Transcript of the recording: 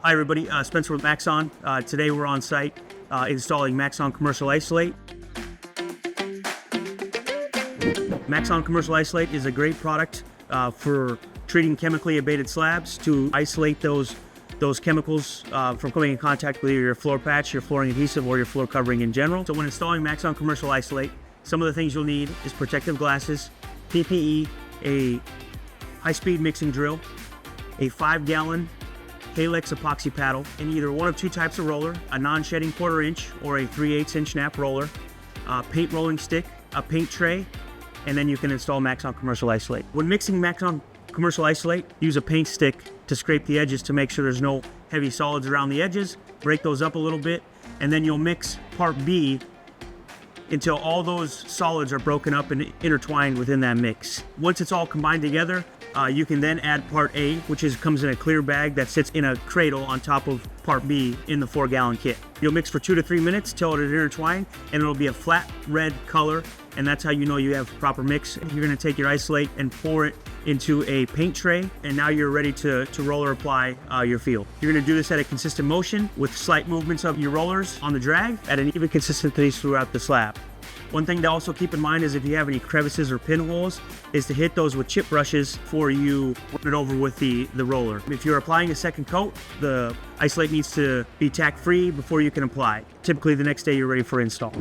Hi everybody, Spencer with Maxxon. Today we're on site installing Maxxon Commercial Isolate. Maxxon Commercial Isolate is a great product for treating chemically abated slabs to isolate those chemicals from coming in contact with either your floor patch, your flooring adhesive, or your floor covering in general. So when installing Maxxon Commercial Isolate, some of the things you'll need is protective glasses, PPE, a high-speed mixing drill, a 5-gallon Helix epoxy paddle, and either one of two types of roller, a non-shedding 1/4 inch or a 3/8 inch nap roller, a paint rolling stick, a paint tray, and then you can install Maxxon Commercial Isolate. When mixing Maxxon Commercial Isolate, use a paint stick to scrape the edges to make sure there's no heavy solids around the edges. Break those up a little bit, and then you'll mix part B until all those solids are broken up and intertwined within that mix. Once it's all combined together, you can then add part A, which comes in a clear bag that sits in a cradle on top of part B in the 4-gallon kit. You'll mix for 2 to 3 minutes till it is intertwined, and it'll be a flat red color, and that's how you know you have proper mix. You're gonna take your isolate and pour it into a paint tray, and now you're ready to roller apply your field. You're gonna do this at a consistent motion with slight movements of your rollers on the drag at an even consistency throughout the slab. One thing to also keep in mind is if you have any crevices or pinholes, is to hit those with chip brushes before you run it over with the roller. If you're applying a second coat, the isolate needs to be tack free before you can apply. Typically the next day you're ready for install.